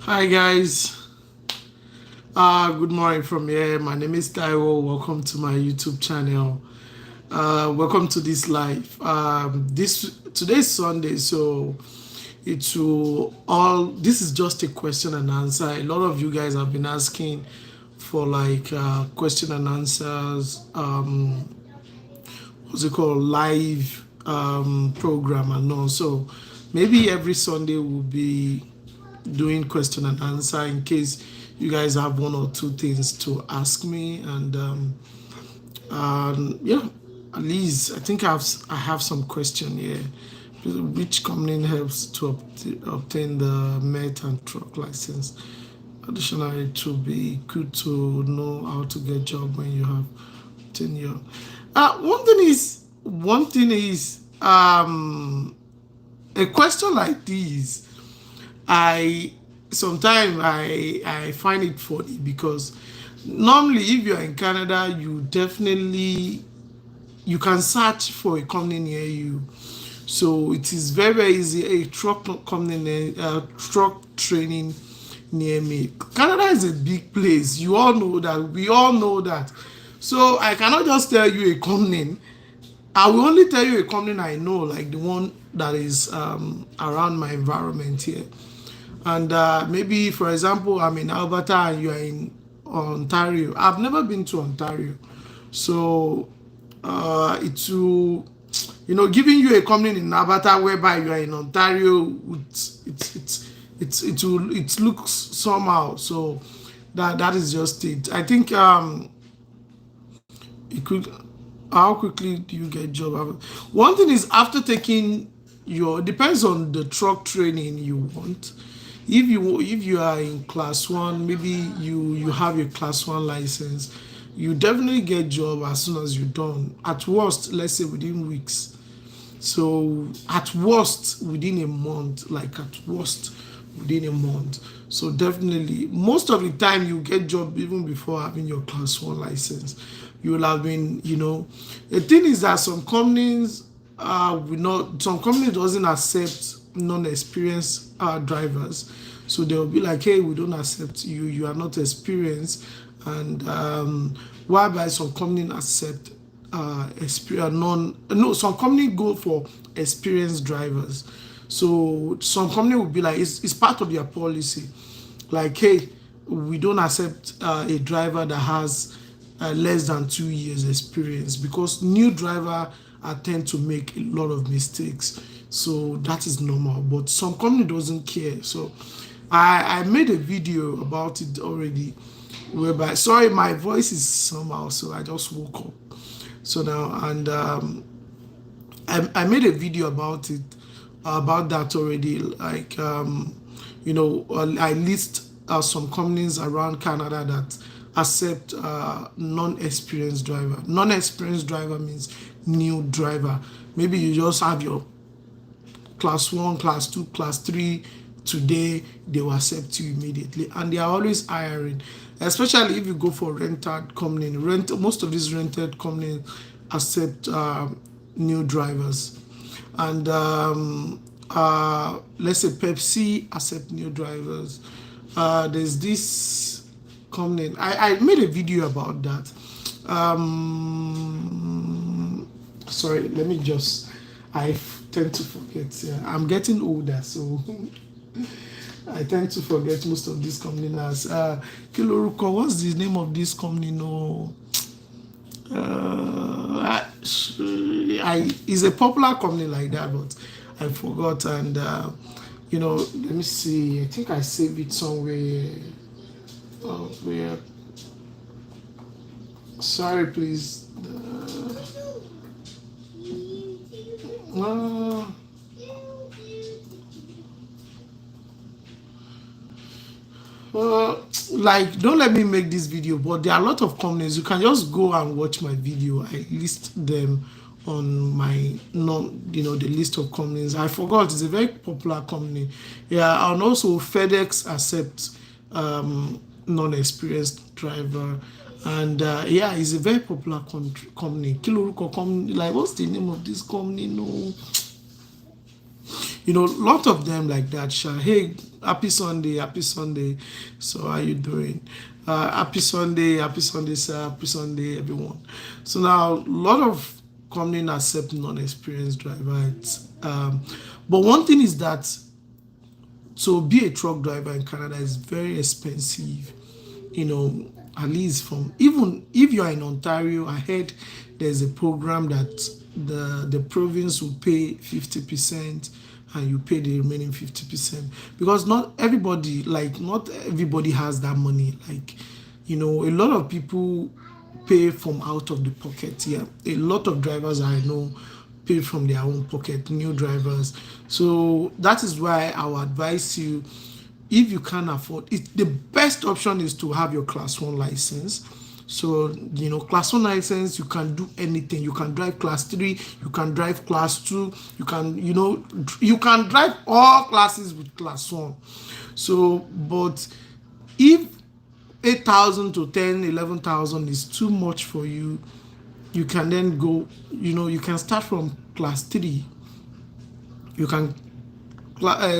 Hi guys, good morning from here. My name is Taiwo. Welcome to my YouTube channel. Welcome to this live. This today's Sunday, so it will all. This is just a question and answer. A lot of you guys have been asking for like question and answers. What's it called? Live program and all. So maybe every Sunday will be doing question and answer in case you guys have one or two things to ask me and yeah, at least I think I have some question here. Which company helps to obtain the met and truck license? Additionally, it would be good to know how to get job when you have tenure. One thing is a question like this, I sometimes I find it funny because normally if you're in Canada, you can search for a company near you. So it is very, very easy. A truck training near me. Canada is a big place. You all know that. We all know that. So I cannot just tell you a company. I will only tell you a company I know, like the one that is around my environment here. And maybe, for example, I'm in Alberta and you are in Ontario. I've never been to Ontario. So it will, giving you a company in Alberta whereby you are in Ontario, it looks somehow. So that is just it. I think it could. How quickly do you get job? One thing is after taking your depends on the truck training you want. If you are in class one, maybe you have your class one license, you definitely get job as soon as you're done. At worst, let's say within weeks. So at worst within a month, like at worst within a month. So definitely most of the time you get job even before having your class one license. You will have been, the thing is that some companies will not some companies doesn't accept non-experienced drivers. So they'll be like, hey, we don't accept you, you are not experienced. And whereby some companies accept experience non no some company go for experienced drivers. So some company will be like it's part of their policy, like, hey, we don't accept a driver that has less than 2 years experience because new driver tend to make a lot of mistakes. So that is normal, but some company doesn't care. So I made a video about it already, whereby, sorry, my voice is somehow, so I just woke up. So now, and I made a video about that already. Like, I list some companies around Canada that accept non-experienced driver. Non-experienced driver means new driver. Maybe you just have your class one, class two, class three. Today they will accept you immediately, and they are always hiring, especially if you go for rented company. Most of these rented companies accept new drivers. And let's say Pepsi accept new drivers. There's this company, I made a video about that. Sorry, let me just, I tend to forget. Yeah, I'm getting older, so I tend to forget most of these companies. Kiloruko, what's the name of this company? No, it's a popular company like that, but I forgot. And let me see. I think I saved it somewhere. Where? Sorry, please. Uh, like, don't let me make this video, but there are a lot of companies. You can just go and watch my video. I list them on my the list of companies. I forgot, it's a very popular company. Yeah, and also FedEx accepts non-experienced driver. And yeah, it's a very popular company. Kiloruko company, like, what's the name of this company? No, lot of them like that. Sha. Hey, happy Sunday, happy Sunday. So how you doing? Happy Sunday, sir. Happy Sunday, everyone. So now a lot of company accept non-experienced drivers. But one thing is that to be a truck driver in Canada is very expensive. At least from, even if you are in Ontario, I heard there's a program that the province will pay 50% and you pay the remaining 50%, because not everybody has that money. Like, a lot of people pay from out of the pocket. Yeah, a lot of drivers I know pay from their own pocket, new drivers. So that is why I would advise you, if you can't afford it, the best option is to have your class 1 license. So class 1 license, you can do anything. You can drive class 3, you can drive class 2, you can drive all classes with class 1. So but if 8,000 to 10, 11,000 is too much for you, you can then go, you can start from class 3. You can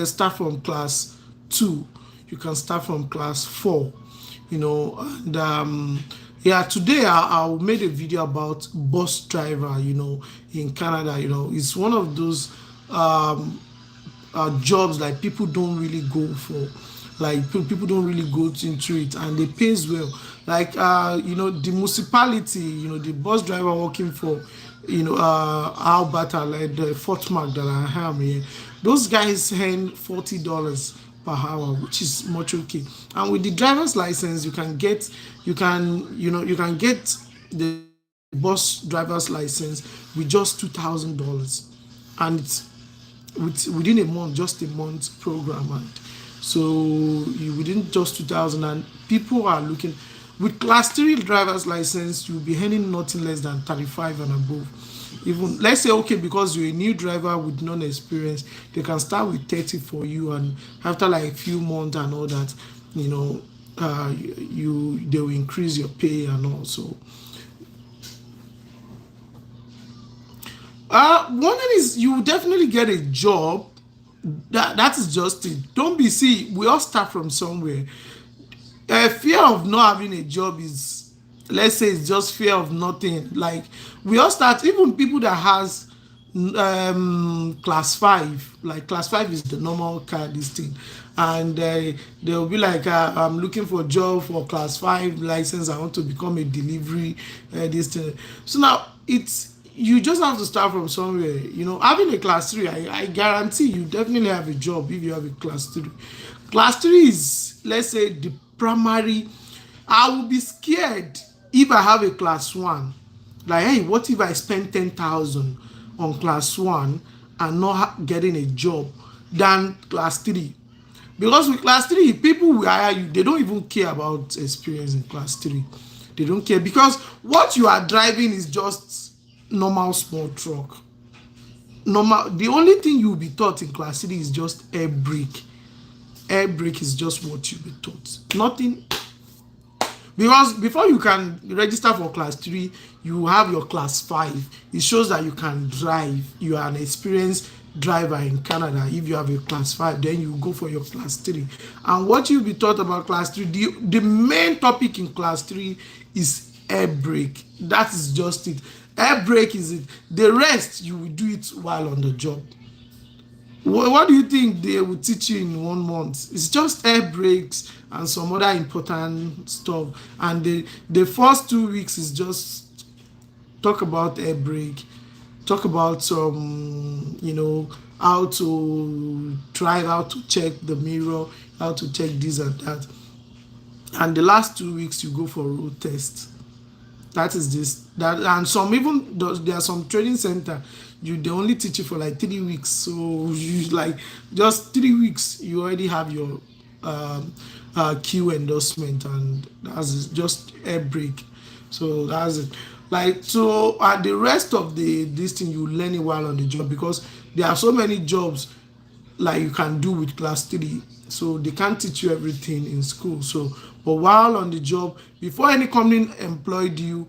start from class 2. You can start from class 4. And yeah, today I made a video about bus driver. In Canada, it's one of those jobs like people don't really go for. Like people don't really go into it, and they pays well. Like the municipality, the bus driver working for Alberta, like the Fort Mac that I am here, those guys earn $40 per hour, which is much okay. And with the driver's license, you can get the bus driver's license with just $2,000, and it's within a month, just a month program. And so within just 2,000, and people are looking with class 3 driver's license, you'll be earning nothing less than 35 and above. Even let's say, okay, because you're a new driver with non-experience, they can start with 30 for you, and after like a few months and all that, they will increase your pay. And also one thing is, you will definitely get a job. That is just it. Don't be, see, we all start from somewhere. Fear of not having a job is, let's say, it's just fear of nothing. Like, we all start, even people that has class 5, like class 5 is the normal car, this thing, and they'll be like, I'm looking for a job for class 5 license, I want to become a delivery, this thing. So now you just have to start from somewhere. Having a class 3, I guarantee you definitely have a job if you have a class 3. Class 3 is, let's say, the primary. I will be scared if I have a class 1. Like, hey, what if I spend 10,000 on class 1 and not getting a job than class 3? Because with class 3, people will hire you. They don't even care about experience in class 3. They don't care, because what you are driving is just normal small truck. The only thing you will be taught in class 3 is just air brake. Air brake is just what you'll be taught. Nothing. Because before you can register for class 3, you have your class 5. It shows that you can drive. You are an experienced driver in Canada. If you have a class 5, then you go for your class 3. And what you'll be taught about class 3, the main topic in class 3 is air brake. That is just it. Air brake is it. The rest, you will do it while on the job. What do you think they will teach you in 1 month? It's just air brakes and some other important stuff. And the first 2 weeks is just talk about air brake, talk about some, how to drive, how to check the mirror, how to check this and that. And the last 2 weeks, you go for road test. That is that, and some, even there are some training center, they only teach you for like 3 weeks. So you, like, just 3 weeks, you already have your Q endorsement, and that's just air brake. So that's it. Like, so the rest of this thing, you learn it while on the job, because there are so many jobs like you can do with class 3. So they can't teach you everything in school. So, but while on the job, before any company employed you,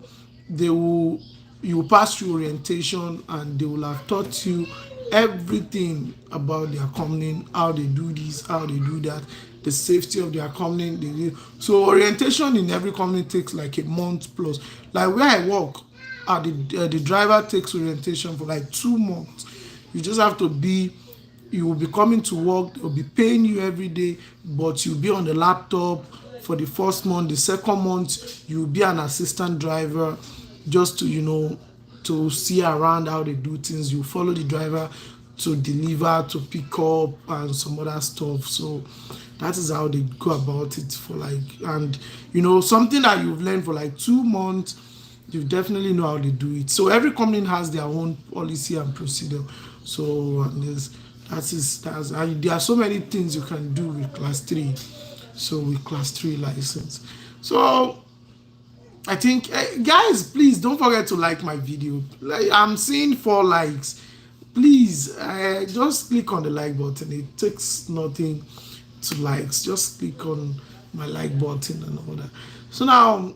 you will pass through orientation, and they will have taught you everything about their company, how they do this, how they do that, the safety of their company. So orientation in every company takes like a month plus. Like where I work, the driver takes orientation for like 2 months. You just have to be, you will be coming to work, they'll be paying you every day, but you'll be on the laptop for the first month. The second month, you'll be an assistant driver just to, to see around how they do things. You follow the driver to deliver, to pick up, and some other stuff. So that is how they go about it for like, and something that you've learned for like 2 months, you definitely know how they do it. So every company has their own policy and procedure. So and there are so many things you can do with class 3. So with class 3 license. So I think, guys, please don't forget to like my video. Like, I'm seeing 4 likes. Please, just click on the like button. It takes nothing to likes. Just click on my like button and all that. So now,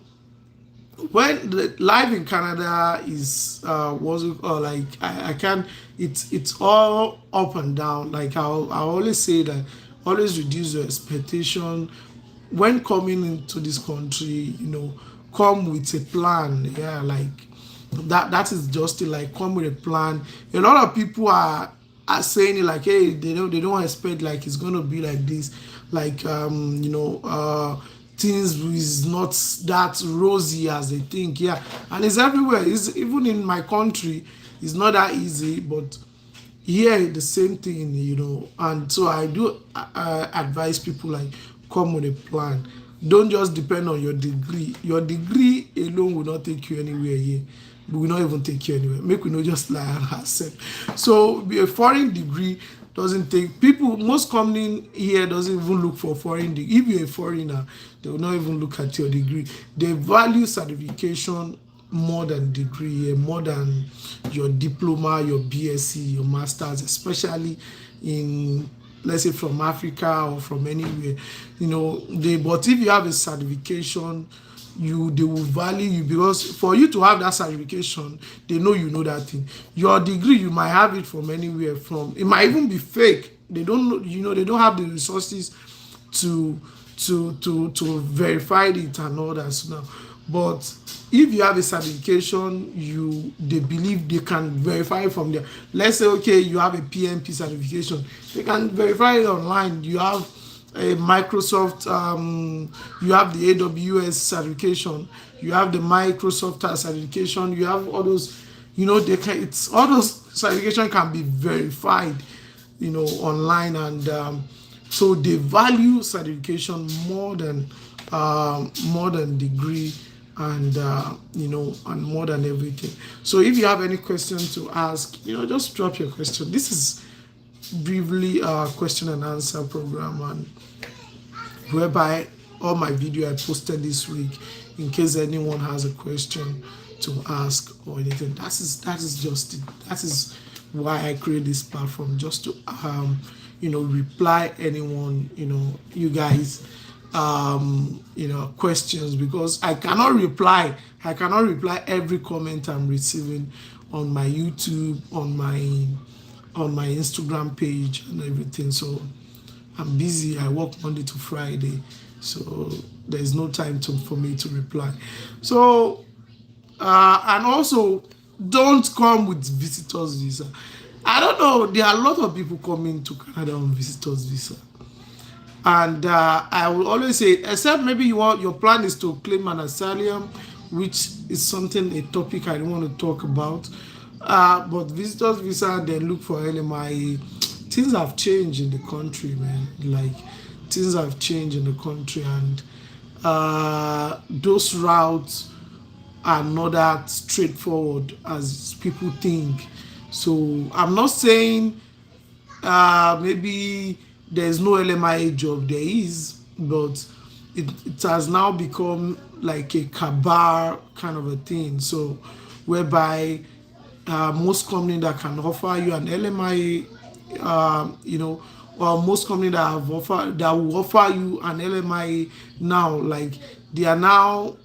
when the life in Canada is was like I can, it's all up and down. Like I always say that, always reduce your expectation when coming into this country. Come with a plan. Yeah, like that is just it. Like, come with a plan. A lot of people are saying it like, hey, they don't expect like it's gonna be like this, like things is not that rosy as they think. Yeah, and it's everywhere. It's even in my country, it's not that easy, but here the same thing. And so I do advise people, like, come with a plan. Don't just depend on your degree. Your degree alone will not take you anywhere here. We will not even take you anywhere. Make we not just lie and accept. So a foreign degree doesn't take people. Most company here doesn't even look for foreign degree. If you're a foreigner, they will not even look at your degree. They value certification more than degree, more than your diploma, your BSc, your masters, especially in, let's say, from Africa or from anywhere. But if you have a certification, they will value you, because for you to have that certification, they know you know that thing. Your degree, you might have it from anywhere. From, it might even be fake. They don't know, they don't have the resources to verify it and all that. So now, but if you have a certification, they believe they can verify it from there. Let's say, okay, you have a PMP certification, they can verify it online. You have a Microsoft, you have the AWS certification, you have the Microsoft certification, you have all those, all those certification can be verified, online. And so they value certification more than degree, and and more than everything. So if you have any questions to ask, just drop your question. This is briefly a question and answer program, and whereby all my video I posted this week, in case anyone has a question to ask or anything. That is just it. That is why I create this platform, just to reply anyone, you guys questions, because I cannot reply every comment I'm receiving on my YouTube, on my Instagram page and everything. So I'm busy. I work Monday to Friday, so there's no time for me to reply. So and also, don't come with visitors visa. I don't know, there are a lot of people coming to Canada on visitors visa. And I will always say, except maybe your plan is to claim an asylum, which is a topic I don't want to talk about. But visitors visa, they look for LMIA. Things have changed in the country, man. Like, things have changed in the country, and those routes are not that straightforward as people think. So I'm not saying maybe there's no LMIA job. There is, but it has now become like a cabal kind of a thing. So whereby most companies that can offer you an LMIA, or most companies that will offer you an LMIA now, like, they are now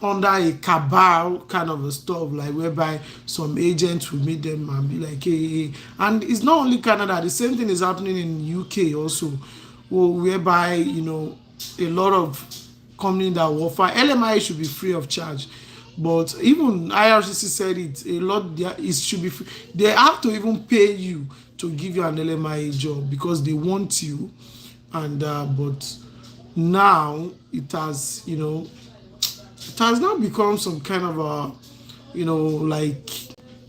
under a cabal kind of a stuff, like whereby some agents will meet them and be like, hey. And it's not only Canada, the same thing is happening in UK also, whereby, a lot of companies that will offer LMI should be free of charge. But even IRCC said it a lot. It should be free. They have to even pay you to give you an LMI job because they want you. And but now it has now become some kind of a, like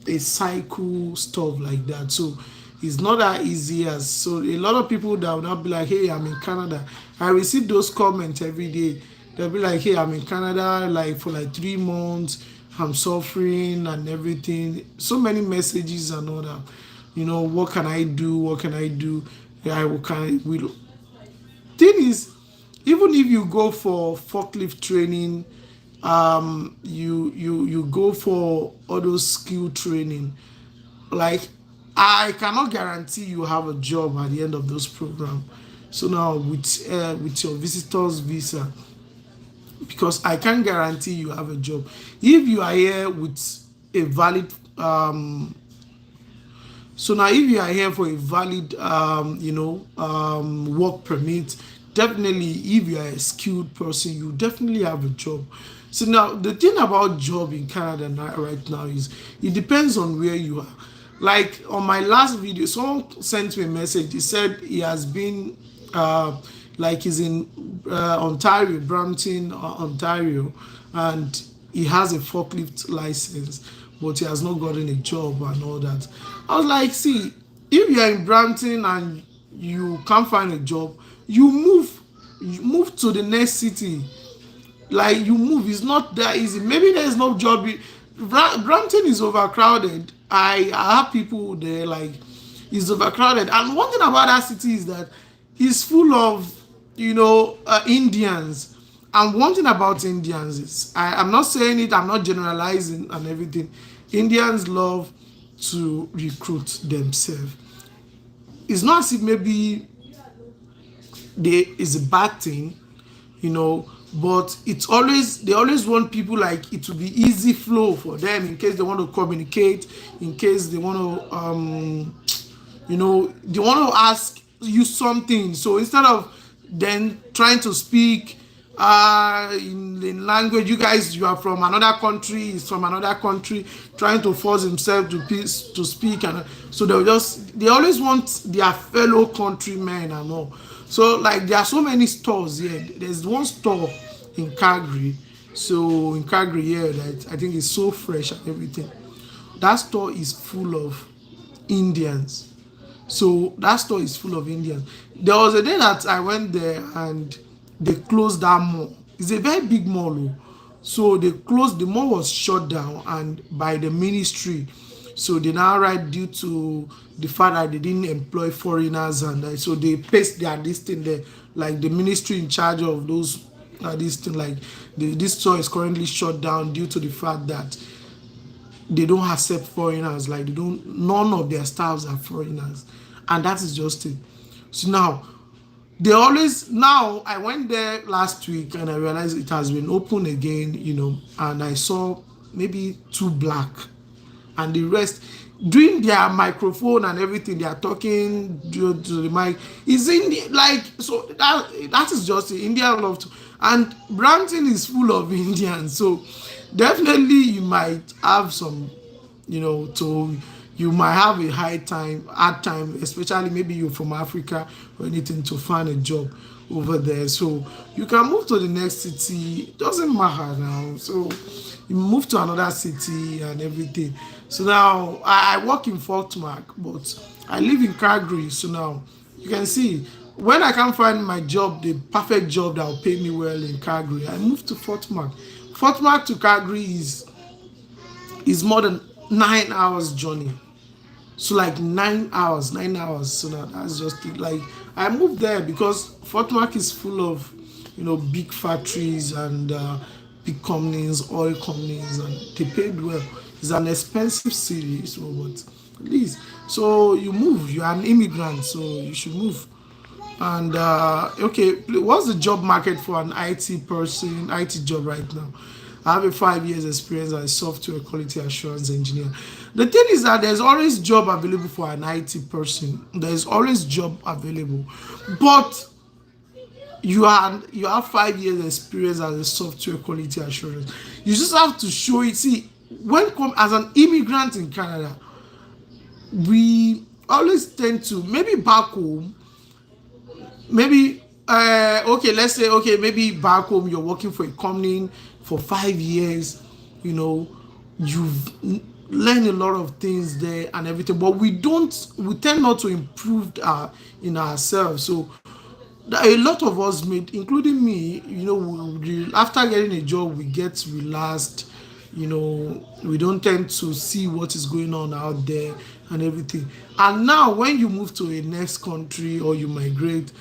a cycle stuff like that. So it's not that easy as, so a lot of people that will not be like, hey, I'm in Canada. I receive those comments every day. They'll be like, hey, I'm in Canada like for like 3 months. I'm suffering and everything. So many messages and all that. What can I do? What can I do? Yeah, I will kind of will. Thing is, even if you go for forklift training, you go for all those skill training, like, I cannot guarantee you have a job at the end of those programs. So now with your visitors visa, because I can't guarantee you have a job. If you are here with a valid so now, if you are here for a valid, work permit, definitely, if you are a skilled person, you definitely have a job. So now, the thing about job in Canada right now is it depends on where you are. Like on my last video, someone sent me a message. He said he has been, like he's in Ontario, Brampton, Ontario, and he has a forklift license, but he has not gotten a job and all that. I was like, see, if you are in Brampton and you can't find a job, you move to the next city. Like, you move, it's not that easy. Maybe there's no job. Brampton is overcrowded. I have people there, like, it's overcrowded. And one thing about that city is that it's full of, Indians. And one thing about Indians is, I'm not saying it, I'm not generalizing and everything. Indians love to recruit themselves. It's not as if maybe they is a bad thing, but they always want people, like, it to be easy flow for them, in case they want to communicate, in case they want to they want to ask you something. So instead of then trying to speak in language, you are from another country, is from another country, trying to force himself to speak, and so they always want their fellow countrymen and all. So, like, there are so many stores here. There's one store in Calgary. So in Calgary here, that I think is so fresh and everything. That store is full of Indians. So that store is full of Indians. There was a day that I went there and they closed that mall. It's a very big mall. Oh. So they closed, the mall was shut down and by the ministry. So they now write due to the fact that they didn't employ foreigners, and so they paste their this thing there, like the ministry in charge of those this thing, like this store is currently shut down due to the fact that they don't accept foreigners, like none of their staffs are foreigners, and that is just it. So now I went there last week and I realized it has been open again, and I saw maybe two black, and the rest doing their microphone and everything, they are talking to the mic is in like, so that is just it. India love to, and Brampton is full of Indians, so definitely you might have some, to you might have a hard time, especially maybe you're from Africa or anything, to find a job over there. So you can move to the next city, it doesn't matter now. So you move to another city and everything. So now I work in Fort Mac, but I live in Calgary. So now you can see, when I can't find my job, the perfect job that will pay me well in Calgary, I move to Fort Mac. Fort Mac to Calgary is more than 9 hours journey. So like 9 hours. So now that's just it. Like, I moved there because Fort Mac is full of big factories and big companies, oil companies, and they paid well. It's an expensive city, so but at least, so you move. You are an immigrant, so you should move. And okay, what's the job market for an IT person, IT job right now? I have a 5 years experience as a software quality assurance engineer. The thing is that there's always job available for an IT person. There's always job available, but you have 5 years experience as a software quality assurance. You just have to show it. See, when come as an immigrant in Canada, we always tend to, maybe back home, maybe okay, let's say, okay, maybe back home you're working for a company for 5 years, you know, you've learned a lot of things there and everything, but we tend not to improve in ourselves. So a lot of us made, including me, you know, after getting a job we get relaxed, you know, we don't tend to see what is going on out there and everything. And now when you move to a next country or you migrate,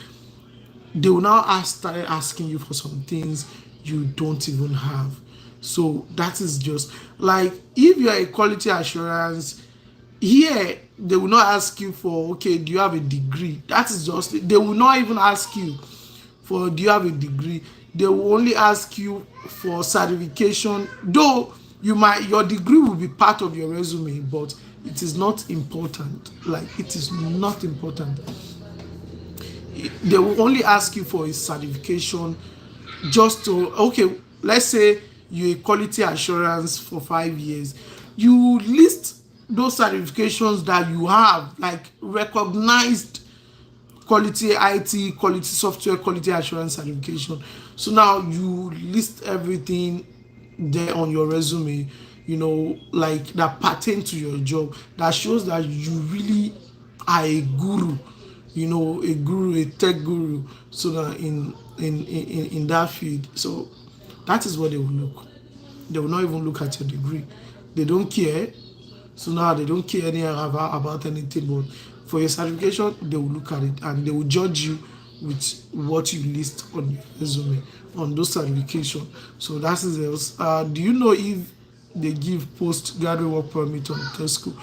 they will now start asking you for some things you don't even have. So that is just like, if you are a quality assurance here, they will not ask you for, okay, do you have a degree? That is just, they will not even ask you for, do you have a degree? They will only ask you for certification, though your degree will be part of your resume, but it is not important. Like, it is not important. They will only ask you for a certification, just to, okay, let's say you're a quality assurance for 5 years, you list those certifications that you have, like recognized quality IT, quality software, quality assurance certification. So now you list everything there on your resume, you know, like that pertain to your job, that shows that you really are a guru, you know, a guru, a tech guru, so that in that field. So that is what they will look. They will not even look at your degree. They don't care. So now they don't care anyhow about anything, but for your certification, they will look at it and they will judge you with what you list on your resume on those certifications. So that is else. Do you know if they give postgraduate work permit on trade school?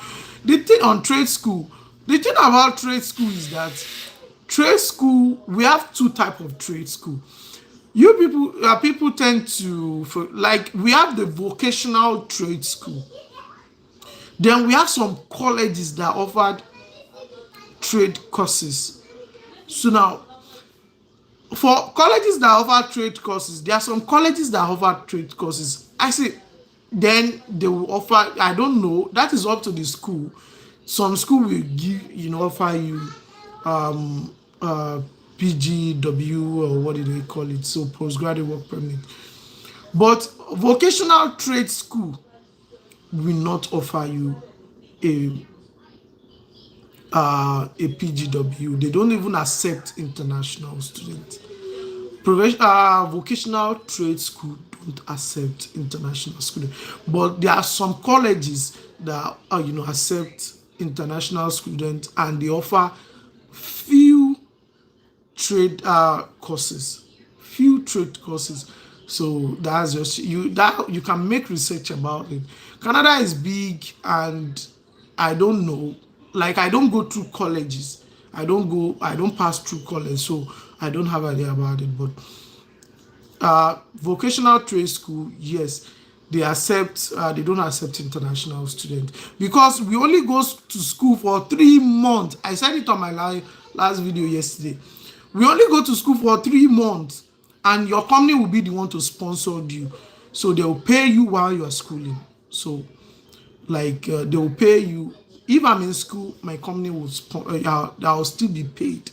The thing on trade school, the thing about trade school is that trade school, we have two type of trade school. You people tend to, like, we have the vocational trade school. Then we have some colleges that offered trade courses. So now, for colleges that offer trade courses, there are some colleges that offer trade courses. I say, then they will offer, I don't know, that is up to the school. Some school will give, you know, offer you PGW, or what do they call it? So postgraduate work permit. But vocational trade school will not offer you a PGW. They don't even accept international students. Vocational trade school don't accept international students, but there are some colleges that you know, accept international students, and they offer few trade courses, few trade courses. So that's just you, that you can make research about it. Canada is big, and I don't know, like, I don't go through colleges, I don't pass through college, so I don't have idea about it. But vocational trade school, yes, they accept, they don't accept international students, because we only go to school for 3 months. I said it on my last video yesterday. We only go to school for 3 months, and your company will be the one to sponsor you. So they will pay you while you are schooling. So like, they will pay you. If I'm in school, my company will I'll still be paid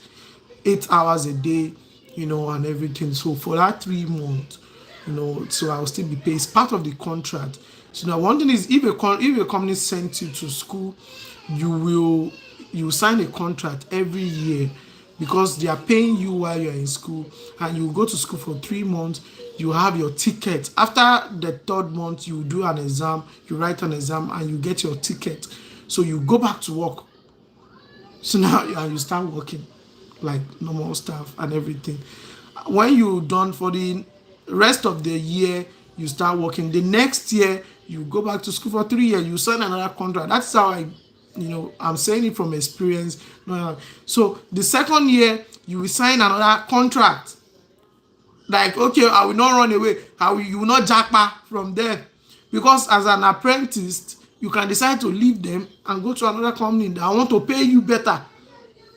8 hours a day, you know, and everything. So for that 3 months, you know, so I'll still be paid. It's part of the contract. So now one thing is, if a company sent you to school, you sign a contract every year, because they are paying you while you're in school, and you go to school for 3 months. You have your ticket. After the third month, you do an exam, you write an exam, and you get your ticket. So you go back to work. So now you start working like normal stuff and everything. When you're done for the rest of the year, you start working. The next year, you go back to school for 3 years, you sign another contract. That's how I'm saying it from experience. So the second year, you will sign another contract. like, okay, I will not run away, you will not jackpa from there, because as an apprentice you can decide to leave them and go to another company that want to pay you better.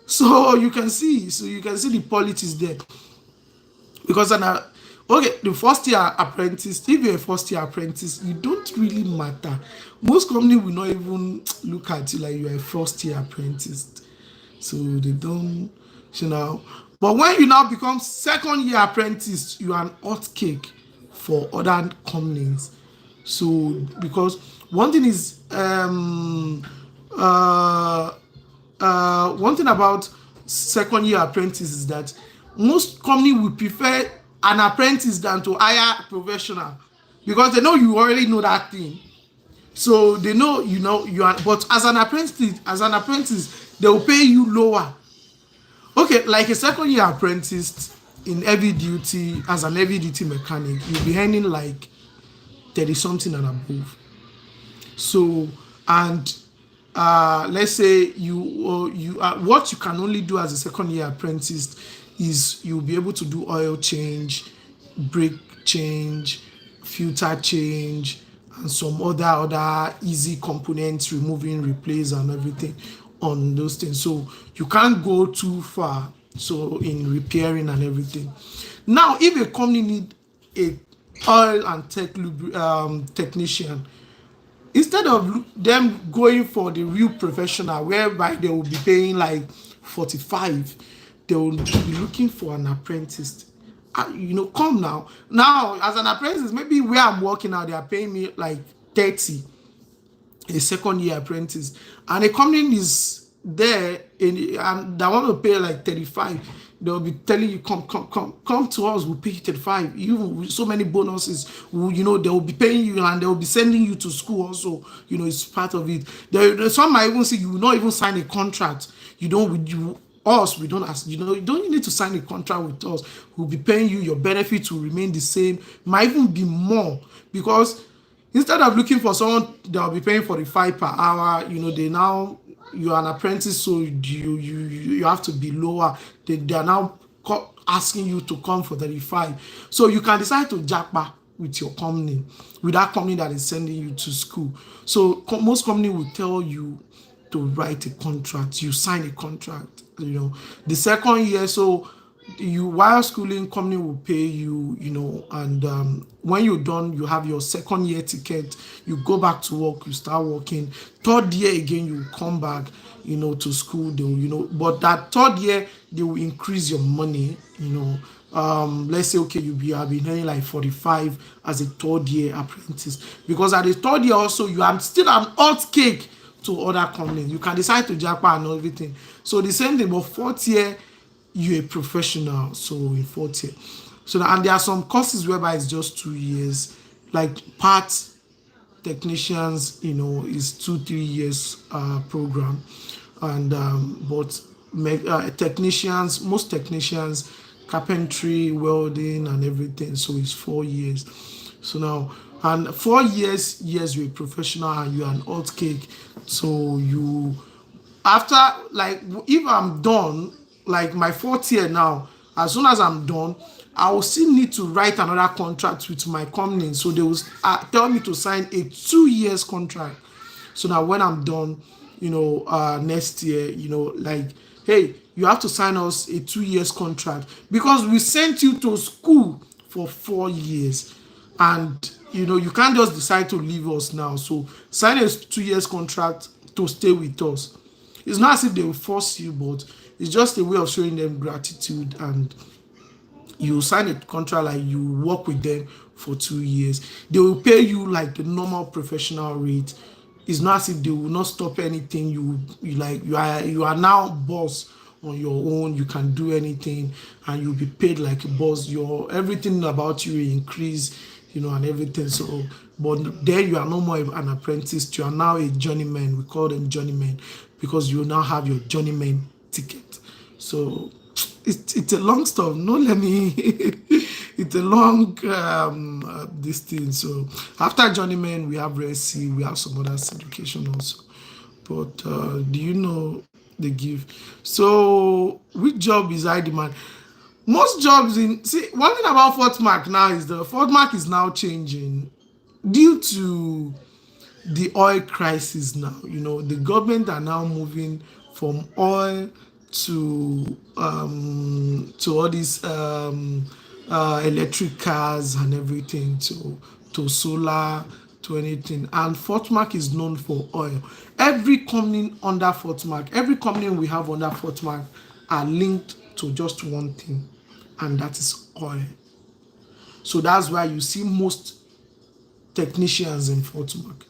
So you can see the politics there. Because okay, the first year apprentice, if you're a first year apprentice, you don't really matter. Most company will not even look at you like you're a first year apprentice, so they don't, you know. But when you now become second year apprentice, you are an hot cake for other companies. So because one thing is uh one thing about second year apprentice is that most company will prefer an apprentice than to hire a professional, because they know you already know that thing. So they know, you are, but as an apprentice they will pay you lower. Okay, like a second year apprentice in heavy duty, as an heavy duty mechanic, you'll be earning like 30 something and above. So, and let's say what you can only do as a second year apprentice is you'll be able to do oil change, brake change, filter change, and some other easy components, removing, replace, and everything on those things. So you can't go too far, so in repairing and everything. Now if a company need a oil and technician, instead of them going for the real professional whereby they will be paying like 45, they will be looking for an apprentice. Come now as an apprentice, maybe where I'm working now they are paying me like 30, a second year apprentice, and a company is there and they want to pay like 35. They'll be telling you, come to us, we'll pay you 35, even with so many bonuses. They'll be paying you, and they'll be sending you to school also. It's part of it. Some might even say you will not even sign a contract. We don't ask, you don't need to sign a contract with us. We'll be paying you, your benefits will remain the same, might even be more, because instead of looking for someone that will be paying 45 per hour, you're an apprentice, so you have to be lower. They are now asking you to come for 35. So you can decide to jackpot with your company, with that company that is sending you to school. So most company will tell you to write a contract. You sign a contract, the second year. So while schooling, company will pay you, and when you're done, you have your second year ticket, you go back to work, you start working. Third year again, you come back, to school. They will, but that third year they will increase your money. Let's say, okay, have been earning like 45 as a third year apprentice, because at the third year also you are still an hot cake to other companies. You can decide to jackpot and everything. So the same thing, but fourth year you're a professional, so in fourth year. So and there are some courses whereby it's just 2 years, like part technicians, is 2-3 years program, and but technicians, most technicians, carpentry, welding, and everything, so it's 4 years. So now, and 4 years, yes, you're a professional and you're an hot cake. So you, after, like, if I'm done, like my fourth year now, as soon as I'm done, I will still need to write another contract with my company. So they will tell me to sign a 2 years contract. So now when I'm done, next year, like, hey, you have to sign us a 2 years contract, because we sent you to school for 4 years, and you can't just decide to leave us now. So sign a 2 years contract to stay with us. It's not as if they will force you, but it's just a way of showing them gratitude, and you sign a contract like you work with them for 2 years. They will pay you like the normal professional rate. It's not as if they will not stop anything. You are now boss on your own. You can do anything, and you'll be paid like a boss. Everything about you will increase, and everything. So, but there you are no more an apprentice. You are now a journeyman. We call them journeymen, because you now have your journeyman ticket. So it's a long stuff. No, let me. It's a long this thing. So after journeyman, we have resi, we have some other education also. But do you know they give? So which job is high demand? Most jobs in see one thing about Fort Mark now is the Fort Mark is now changing due to the oil crisis now. The government are now moving from oil to all these electric cars and everything, to solar, to anything. And Fort Mark is known for oil. Every company under Fort Mark, every company we have under Fort Mark are linked to just one thing, and that is oil. So that's why you see most technicians in Fort Mark.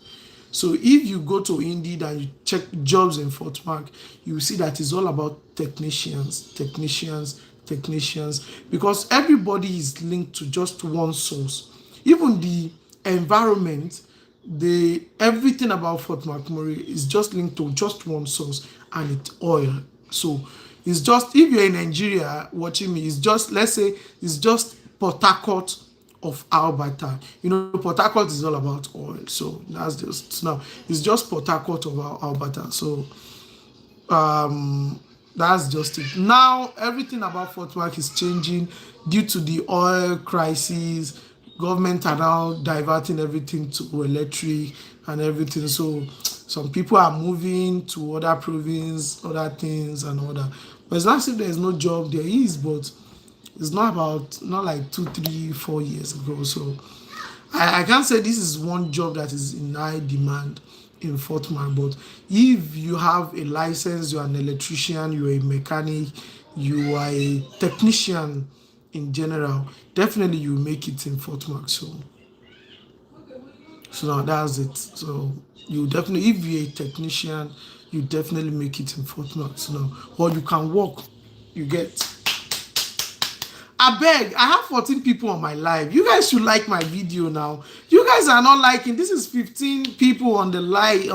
So if you go to Indeed and you check jobs in Fort Mark, you will see that it's all about technicians, technicians, technicians, because everybody is linked to just one source. Even the environment, the everything about Fort McMurray is just linked to just one source, and it's oil. So it's just, if you're in Nigeria watching me, it's just, let's say it's just Port Harcourt of Alberta. Port Harcourt is all about oil. So that's just now. It's just Port Harcourt of Alberta. So that's just it. Now everything about Fort Worth is changing due to the oil crisis. Government are now diverting everything to electric and everything. So some people are moving to other province, other things and all that. But it's not as if there's no job. There is, but it's not like 2, 3, 4 years ago. So I can't say this is one job that is in high demand in Fort Mark. But if you have a license, you're an electrician, you're a mechanic, you are a technician in general, definitely you make it in Fort Mark. So now that's it. So you definitely, if you're a technician, you definitely make it in Fort Mark. So now, or you can work, you get. I beg, I have 14 people on my live. You guys should like my video now. You guys are not liking. This is 15 people on the live.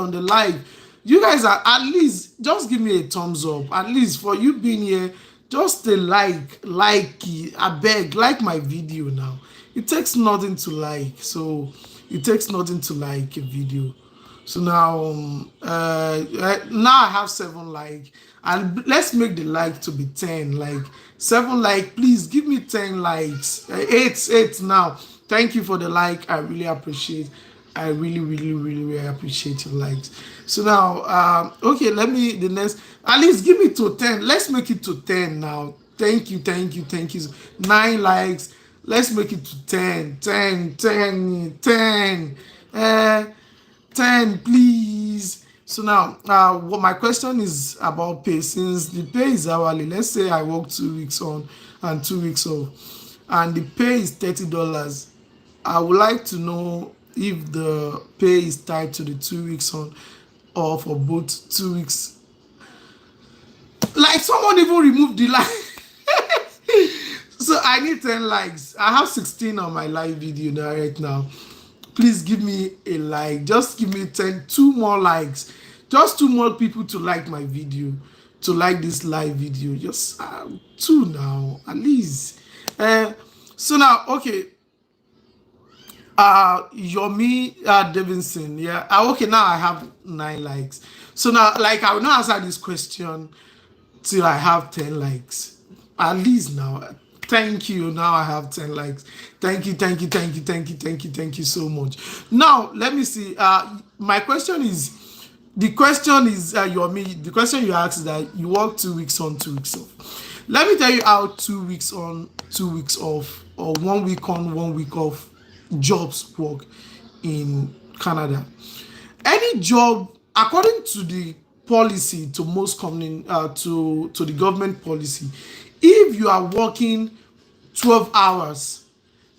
You guys are, at least just give me a thumbs up. At least for you being here, just a like. I beg, like my video now. It takes nothing to like. So it takes nothing to like a video. So now I have 7 like, and let's make the like to be 10. Like 7 like, please give me 10 likes. 8 now. Thank you for the like. I really appreciate. I really appreciate your likes. So now okay, let me the next, at least give me to 10. Let's make it to 10 now. Thank you. 9 likes. Let's make it to 10. 10, please. So now, what my question is about pay. Since the pay is hourly, let's say I work 2 weeks on and 2 weeks off, and the pay is $30. I would like to know if the pay is tied to the 2 weeks on or for both 2 weeks. Like someone even removed the like. So I need 10 likes. I have 16 on my live video now right now. Please give me a like. Just give me 2 more likes. Just 2 more people to like my video, to like this live video. Just 2 now, at least. So now, okay. Yomi Davidson, yeah. Okay, now I have 9 likes. So now, like, I will not answer this question till I have 10 likes. At least now. Thank you. Now I have 10 likes. Thank you so much. Now let me see. My question is, the question you asked is that you work 2 weeks on, 2 weeks off. Let me tell you how 2 weeks on, 2 weeks off, or 1 week on, 1 week off jobs work in Canada. Any job, according to the policy, to most company, to the government policy, if you are working 12 hours,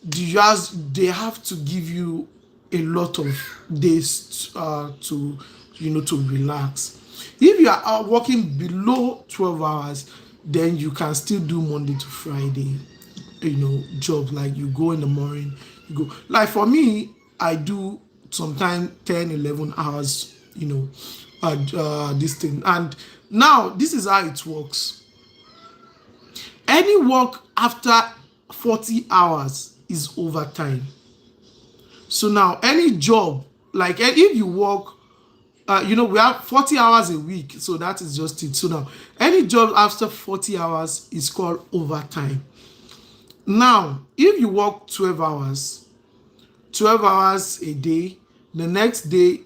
they have to give you a lot of days to relax. If you are working below 12 hours, then you can still do Monday to Friday, job. Like you go in the morning, you go. Like for me, I do sometimes 10, 11 hours, this thing. And now this is how it works. Any work after 40 hours is overtime. So now any job, like if you work, we have 40 hours a week, so that is just it. So now any job after 40 hours is called overtime. Now, if you work 12 hours a day, the next day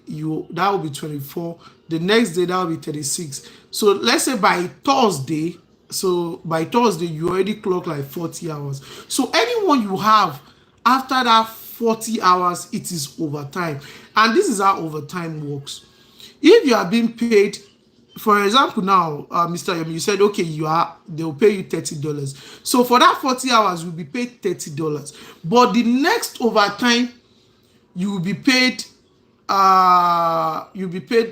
that will be 24, the next day that will be 36. So let's say by Thursday, you already clock like 40 hours. So anyone you have after that 40 hours, it is overtime. And this is how overtime works. If you are being paid, for example, now, Mr. Yomi, you said, okay, they'll pay you $30. So for that 40 hours, you'll be paid $30. But the next overtime, you will be paid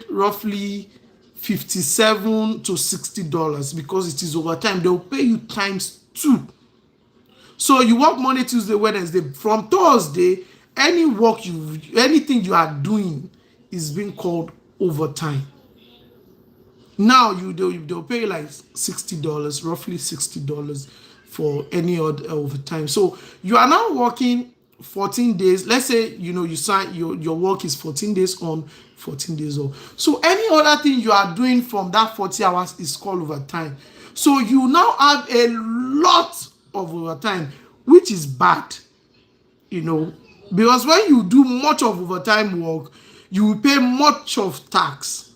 roughly 57 to $60 because it is overtime. They'll pay you times 2. So you work Monday, Tuesday, Wednesday. From Thursday, anything you are doing is being called overtime. Now they'll pay you like $60, roughly $60 for any other overtime. So you are now working 14 days. Let's say you sign your work is 14 days on, 14 days off. So any other thing you are doing from that 40 hours is called overtime. So you now have a lot of overtime, which is bad, because when you do much of overtime work, you will pay much of tax.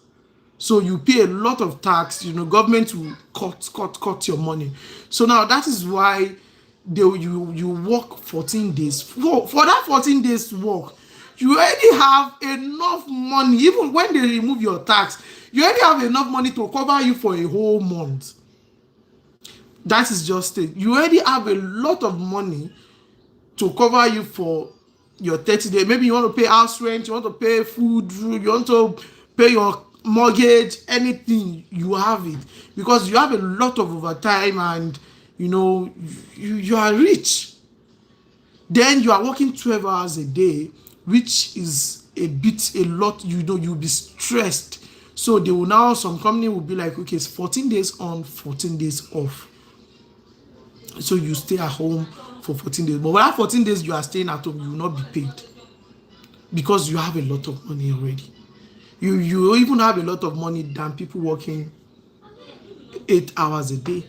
So you pay a lot of tax, government will cut your money. So now that is why you work 14 days. For that 14 days work, you already have enough money. Even when they remove your tax, you already have enough money to cover you for a whole month. That is just it. You already have a lot of money to cover you for your 30 days. Maybe you want to pay house rent, you want to pay food, you want to pay your mortgage, anything, you have it because you have a lot of overtime and you are rich. Then you are working 12 hours a day, which is a lot. You'll be stressed. So they will now, some company will be like, okay, it's 14 days on, 14 days off. So you stay at home for 14 days. But when that 14 days you are staying at home, you will not be paid because you have a lot of money already. You even have a lot of money than people working 8 hours a day,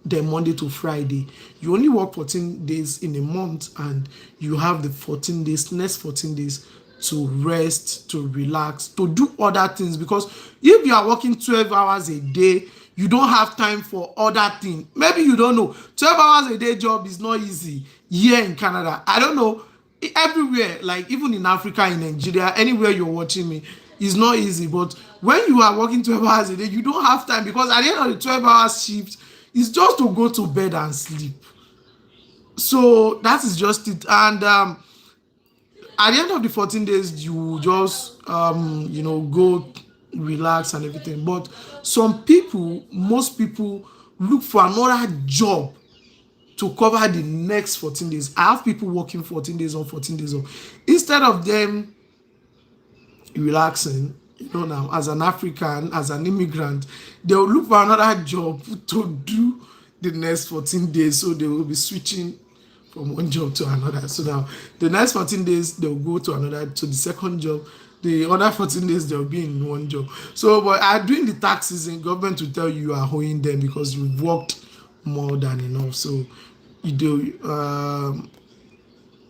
then Monday to Friday. You only work 14 days in a month and you have the next 14 days to rest, to relax, to do other things. Because if you are working 12 hours a day, you don't have time for other things. Maybe you don't know. 12 hours a day job is not easy here in Canada. I don't know. Everywhere, like even in Africa, in Nigeria, anywhere you're watching me, it's not easy. But when you are working 12 hours a day, you don't have time because at the end of the 12 hours shift, it's just to go to bed and sleep. So that is just it. And at the end of the 14 days, you just, go relax and everything. But most people look for another job to cover the next 14 days. I have people working 14 days on, 14 days off. Instead of them relaxing, now as an African, as an immigrant, they will look for another job to do the next 14 days. So they will be switching from one job to another. So now the next 14 days, they'll go to the second job. The other 14 days, they'll be in one job. So, but during the tax season, government will tell you are owing them because you've worked more than enough. So you do.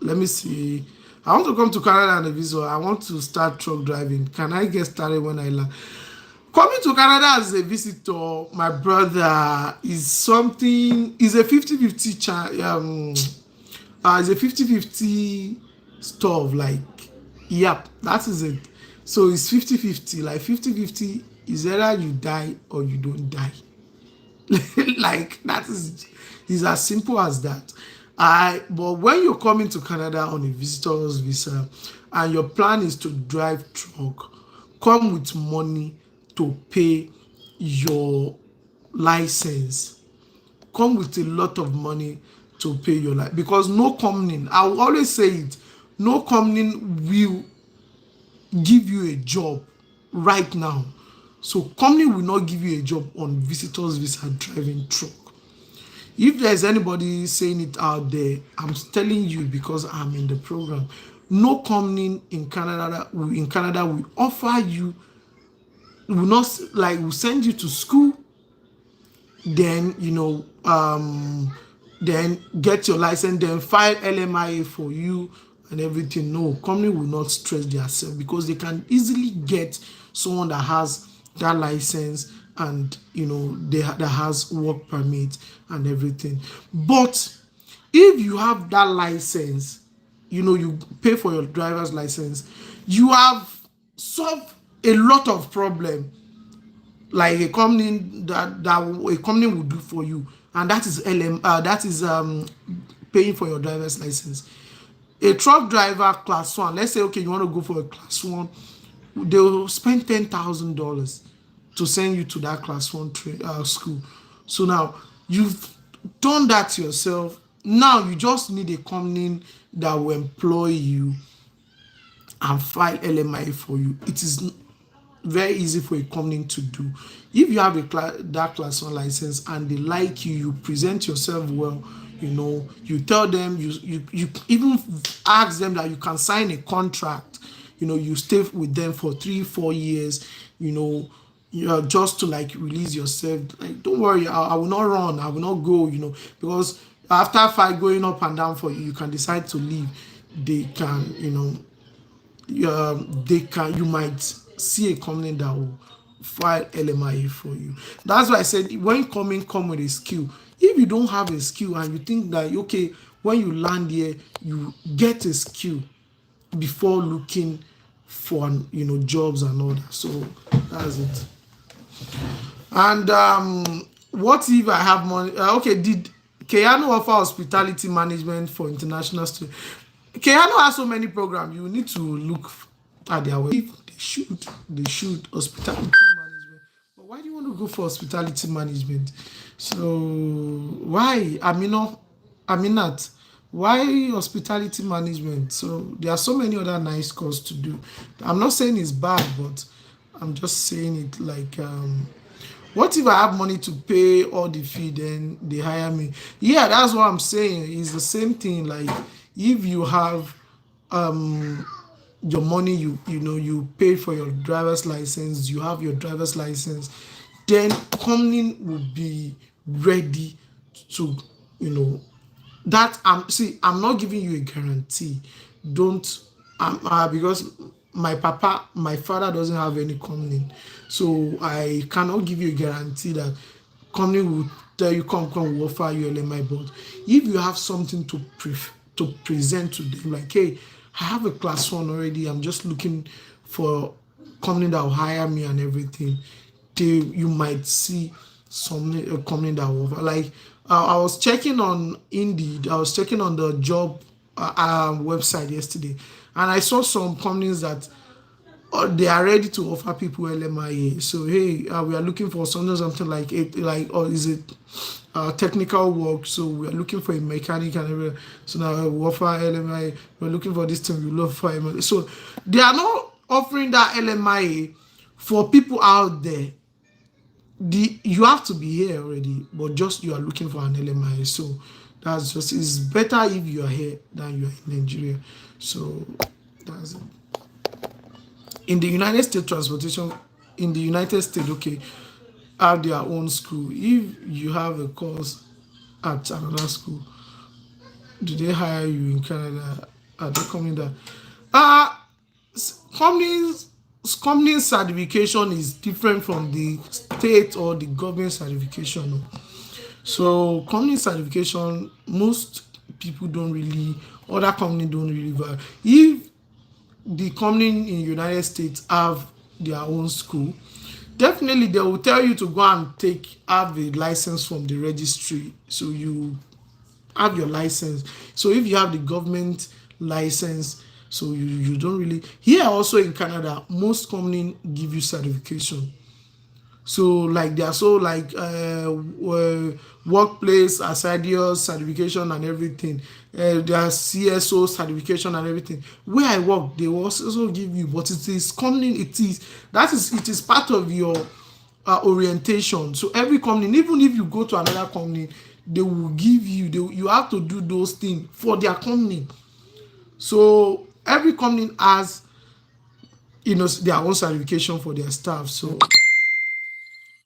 Let me see. I want to come to Canada on a visa. I want to start truck driving. Can I get started when I learn? Coming to Canada as a visitor, my brother, is a 50-50 it's a 50-50 stuff. Like, yep, that is it. So it's 50-50. Like 50-50 is either you die or you don't die. Like that is as simple as that. But when you're coming to Canada on a visitor's visa and your plan is to drive truck, come with money to pay your license. Come with a lot of money to pay your license. Because no company, I will always say it, no company will give you a job right now. So company will not give you a job on visitor's visa driving truck. If there's anybody saying it out there, I'm telling you because I'm in the program. No company in Canada will offer you, will send you to school, then then get your license, then file LMIA for you and everything. No, company will not stress themselves because they can easily get someone that has that license and that has work permit and everything. But if you have that license, you pay for your driver's license, you have solved a lot of problem like that a company will do for you, and that is paying for your driver's license. A truck driver class one, let's say okay you want to go for a class one, they will spend $10,000 to send you to that class one school. So now you've done that yourself. Now you just need a company that will employ you and file LMI for you. It is very easy for a company to do. If you have that class one license and they like you, you present yourself well, you tell them, you even ask them that you can sign a contract, you stay with them for 3-4 years, just to like release yourself. Like, don't worry, I will not run, I will not go, because after fight going up and down for you, you can decide to leave. They can, you might see a company that will file LMIA for you. That's why I said when come with a skill. If you don't have a skill and you think that okay, when you land here, you get a skill before looking for jobs and all that. So that's it. And what if I have money? Okay, did Keanu offer hospitality management for international students? Keanu has so many programs. You need to look at their web. If they should hospitality management. But why do you want to go for hospitality management? So why? Aminat, why hospitality management? So there are so many other nice courses to do. I'm not saying it's bad, but I'm just saying it like what if I have money to pay all the fee, then they hire me? Yeah, that's what I'm saying. It's the same thing. Like if you have your money, you pay for your driver's license, you have your driver's license, then company will be ready to, that I'm not giving you a guarantee. Don't because my father doesn't have any company, so I cannot give you a guarantee that company will tell you come will offer you LMI. But if you have something to present to them, like hey, I have a class one already, I'm just looking for company that will hire me and everything, you might see a company that will offer. Like I was checking on Indeed, I was checking on the job website yesterday, and I saw some companies that they are ready to offer people LMIA. So hey, we are looking for something like it, like, or is it technical work? So we are looking for a mechanic and everything. So now we offer LMIA. We're looking for this thing. We offer LMIA. So they are not offering that LMIA for people out there. You have to be here already, but just you are looking for an LMIA. So that's just, it's better if you are here than you are in Nigeria. So that's it. In the United States transportation, in the United States, okay, have their own school. If you have a course at another school, do they hire you in Canada? Are they coming there? Companies company certification is different from the state or the government certification. So company certification, most people don't really, other companies don't really value. If the company in the United States have their own school, definitely they will tell you to go and have a license from the registry. So you have your license. So if you have the government license, so you don't really, here also in Canada, most companies give you certification. So like they are so like workplace Asadios certification and everything. Their CSO certification and everything. Where I work, they will also give you, but it is company. It is part of your orientation. So every company, even if you go to another company, they will give you. You have to do those things for their company. So every company has, their own certification for their staff. So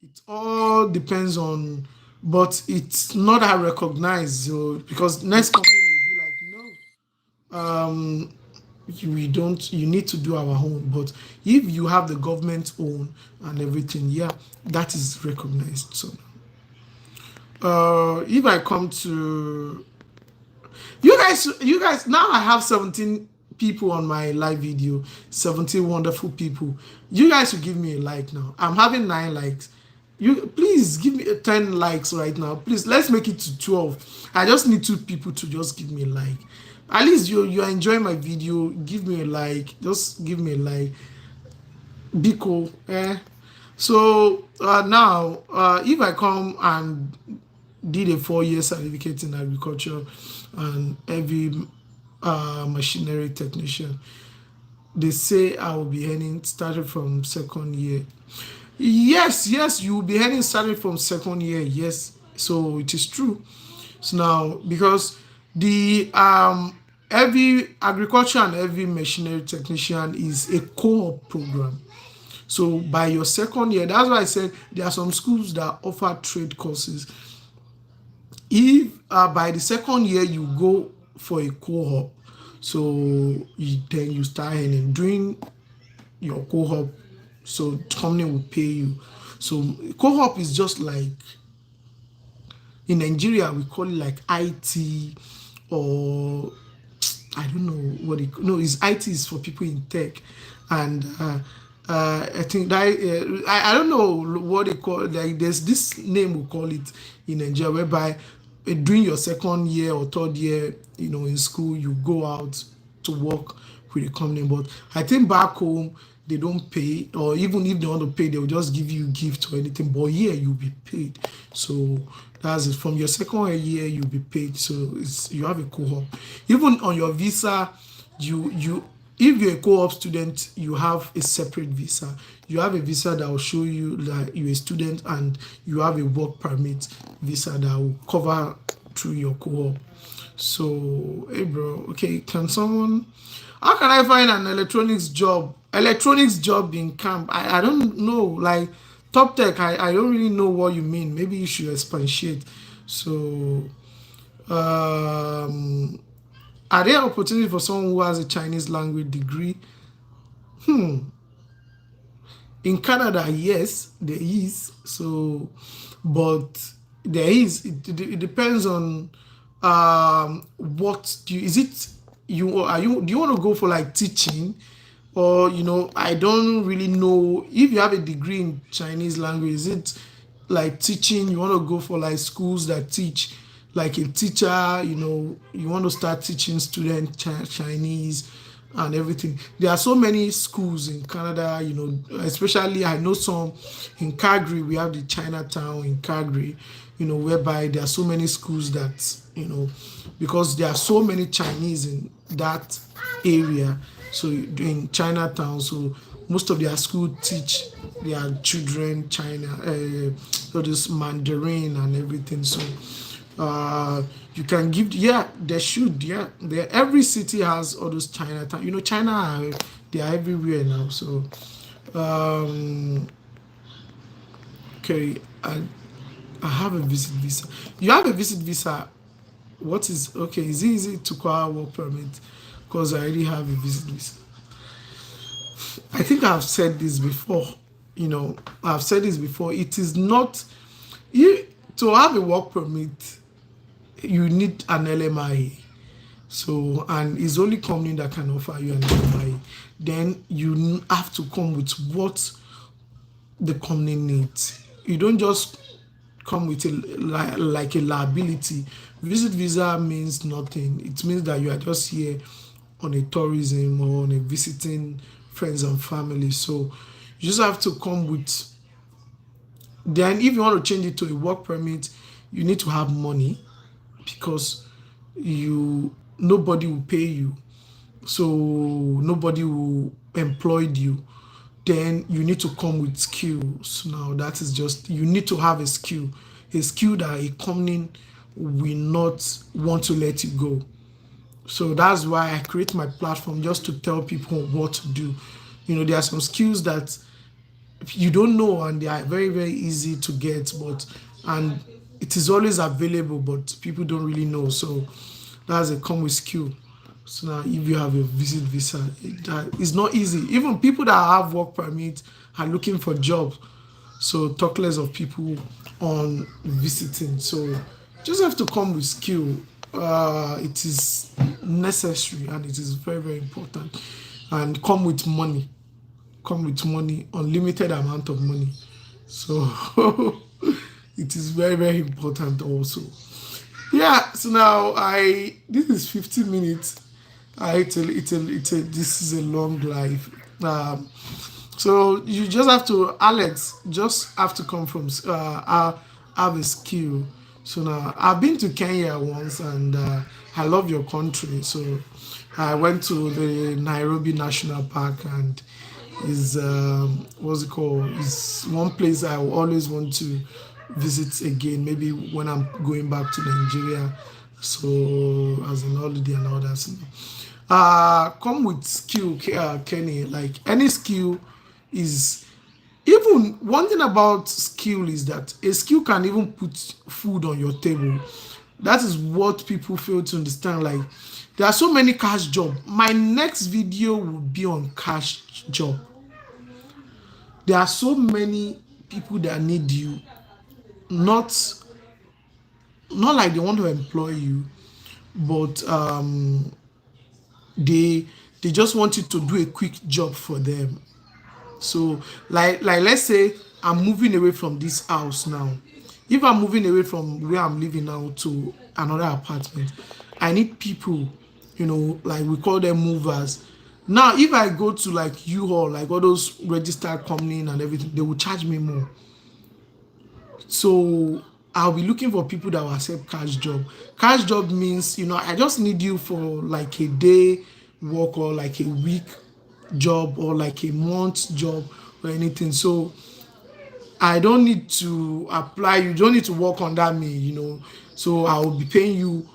it all depends on but it's not that recognized. So because next company will be like, no, we don't. You need to do our own. But if you have the government own and everything, yeah, that is recognized. So if I come to you guys, now I have 17 people on my live video, 17 wonderful people. You guys will give me a like now. I'm having 9 likes. You please give me 10 likes right now. Please, let's make it to 12. I just need 2 people to just give me a like. At least you are enjoying my video. Give me a like. Just give me a like. Be cool. So now, if I come and did a 4-year certificate in agriculture and heavy machinery technician, they say I will be earning started from second year. Yes, you will be earning started from second year. Yes, so it is true. So now, because the heavy agriculture and heavy machinery technician is a co-op program. So by your second year, that's why I said there are some schools that offer trade courses. If by the second year you go for a co-op, so then you start earning during your co-op, so the company will pay you. So co-op is just like, in Nigeria we call it like IT, or I don't know what it, no, it's IT is for people in tech. And I think that I don't know what they call, like there's this name we call it in Nigeria, whereby during your second year or third year, in school, you go out to work with the company. But I think back home they don't pay, or even if they want to pay, they will just give you gift or anything. But here you'll be paid. So that's it. From your second year you'll be paid. So you have a co-op. Even on your visa, you if you're a co-op student, you have a separate visa. You have a visa that will show you that you're a student, and you have a work permit visa that will cover through your co-op. So, hey bro, okay, how can I find an electronics job? Electronics job in camp? I don't know. Like top tech, I don't really know what you mean. Maybe you should expatiate. So, are there opportunities for someone who has a Chinese language degree? In Canada, yes, there is. So, but there is. It depends on what do you, is it you are you do you want to go for like teaching, or I don't really know if you have a degree in Chinese language. Is it like teaching? You want to go for like schools that teach, like a teacher? You want to start teaching students Chinese and everything. There are so many schools in Canada, especially I know some in Calgary. We have the Chinatown in Calgary, whereby there are so many schools that, because there are so many Chinese in that area. So in Chinatown, so most of their school teach their children so this Mandarin and everything. So you can give, yeah, they should, yeah, every city has all those Chinatown. China, they are everywhere now. So okay, I have a visit visa. You have a visit visa. What is okay? Is it easy to acquire work permit? Because I already have a visit visa. I think I've said this before. I've said this before. It is not you to have a work permit. You need an LMIA. So, and it's only company that can offer you an LMIA. Then you have to come with what the company needs. You don't just come with like a liability. Visit visa means nothing. It means that you are just here on a tourism or on a visiting friends and family. So you just have to come with. Then if you want to change it to a work permit, you need to have money, because nobody will pay you, so nobody will employ you. Then you need to come with skills. Now that is just, you need to have a skill that a company will not want to let you go. So that's why I create my platform, just to tell people what to do. There are some skills that you don't know, and they are very, very easy to get, and it is always available, but people don't really know. So that's a come with skill. So now, if you have a visit visa, it's not easy. Even people that have work permit are looking for jobs. So talk less of people on visiting. So just have to come with skill. It is necessary and it is very, very important. And come with money. Come with money, unlimited amount of money. So it is very, very important also. Yeah, so now this is 15 minutes. This is a long life. So you just have to, Alex, just have to come from have a skill. So now I've been to Kenya once, and I love your country. So I went to the Nairobi National Park, and is what's it called? Is one place I always want to visit again. Maybe when I'm going back to Nigeria, so as an holiday and all that. So, come with skill, Kenny. Like any skill is, even one thing about skill is that a skill can even put food on your table. That is what people fail to understand. Like there are so many cash job. My next video will be on cash job. There are so many people that need you, not like they want to employ you, but they just want you to do a quick job for them. So like let's say I'm moving away from this house now. If I'm moving away from where I'm living now to another apartment, I need people, like we call them movers. Now if I go to like U-Haul, like all those registered company and everything, they will charge me more. So I'll be looking for people that will accept cash job. Cash job means, I just need you for like a day work, or like a week job, or like a month job, or anything. So I don't need to apply. You don't need to work under me. So I will be paying you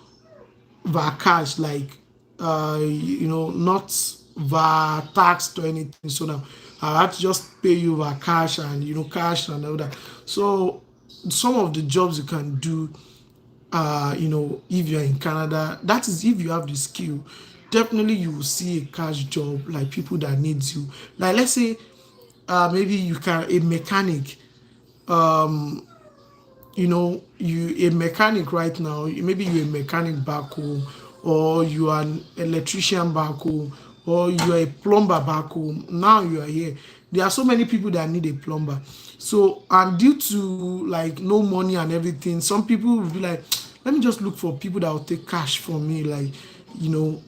via cash, like not via tax or anything. So now I have to just pay you via cash, and cash and all that. So some of the jobs you can do, if you're in Canada, that is if you have the skill, definitely you will see a cash job, like people that needs you. Like let's say maybe you can a mechanic, you a mechanic right now, maybe you're a mechanic back home, or you are an electrician back home, or you are a plumber back home. Now you are here. There are so many people that need a plumber. So, and due to like no money and everything, some people will be like, let me just look for people that will take cash for me, like,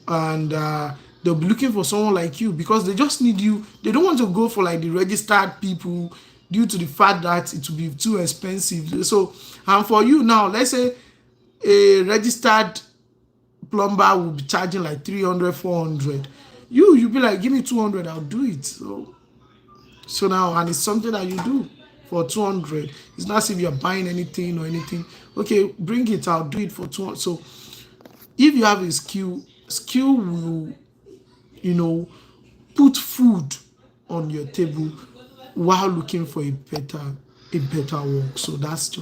and they'll be looking for someone like you, because they just need you. They don't want to go for like the registered people, due to the fact that it will be too expensive. So, and for you now, let's say a registered plumber will be charging like 300, 400. You'll be like, give me 200, I'll do it. So now, and it's something that you do for 200. It's not as if you're buying anything or anything. Okay, bring it, I'll do it for 200. So if you have a skill will, put food on your table while looking for a better work. So that's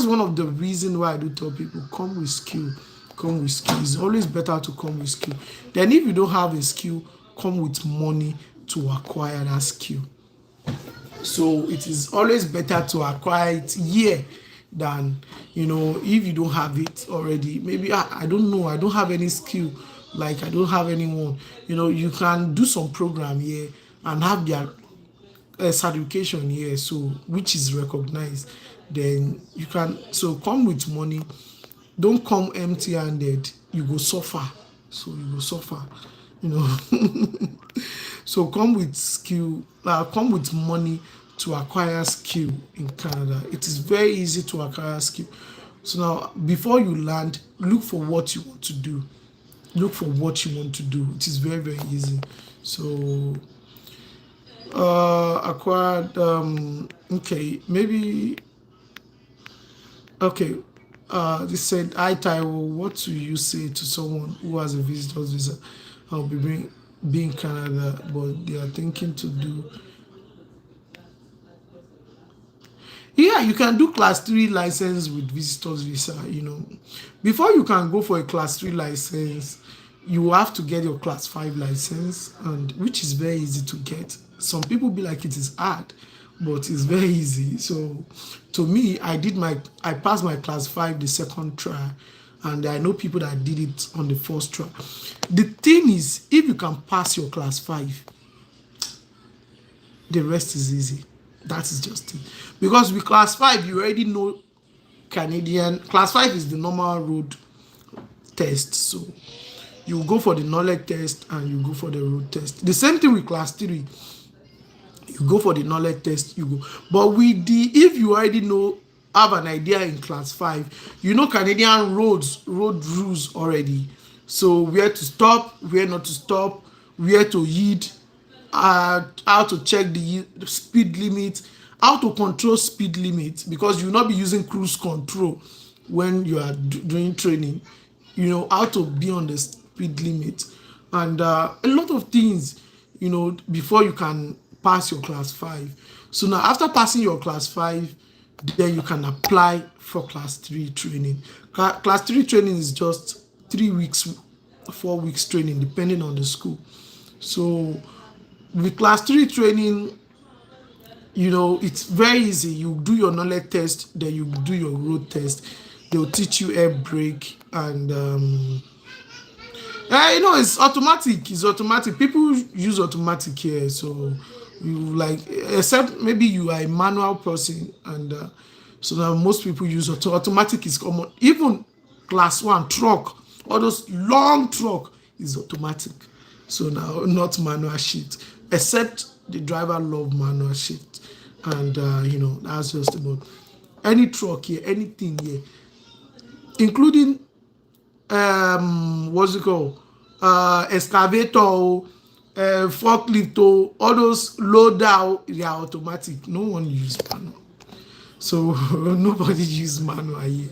one of the reasons why I do tell people, come with skill. Come with skill. It's always better to come with skill. Then if you don't have a skill, come with money to acquire that skill. So it is always better to acquire it here than, if you don't have it already. Maybe I don't know, I don't have any skill, like I don't have anyone. You can do some program here and have their certification here, so which is recognized. Then you can, so come with money. Don't come empty-handed. You go suffer. So you go suffer. So come with skill. Come with money to acquire skill in Canada. It is very easy to acquire skill. So now, before you land, look for what you want to do. Look for what you want to do. It is very, very easy. So acquired. Okay, maybe. Okay. They said, "Hi Taiwo, what do you say to someone who has a visitor's visa? I'll be being Canada, but they are thinking to do." Yeah, you can do class 3 license with visitors visa, Before you can go for a class 3 license, you have to get your class 5 license, and which is very easy to get. Some people be like it is hard, but it's very easy. So to me, I passed my class 5 the second try, and I know people that did it on the first try. The thing is, if you can pass your class 5, the rest is easy. That is just it. Because with class 5, you already know Canadian. Class 5 is the normal road test. So you go for the knowledge test and you go for the road test. The same thing with class 3. You go for the knowledge test, you go. But with if you already have an idea in class 5, you know Canadian road rules already. So where to stop, where not to stop, where to yield, how to check the speed limit, how to control speed limit, because you will not be using cruise control when you are doing training. How to be on the speed limit, and a lot of things, before you can pass your class 5. So now after passing your class 5, then you can apply for class 3 training. Class 3 training is just 3 weeks, 4 weeks training depending on the school. So with class 3 training, it's very easy. You do your knowledge test, then you do your road test. They'll teach you air brake, and it's automatic. It's automatic. People use automatic here, so you like, except maybe you are a manual person, and so now most people use automatic is common. Even class 1 truck, all those long truck is automatic. So now not manual shift, except the driver love manual shift, and that's just about any truck here, anything here, including what's it called, excavator, forklift, all those loader, they are automatic. No one use manual. So nobody use manual here.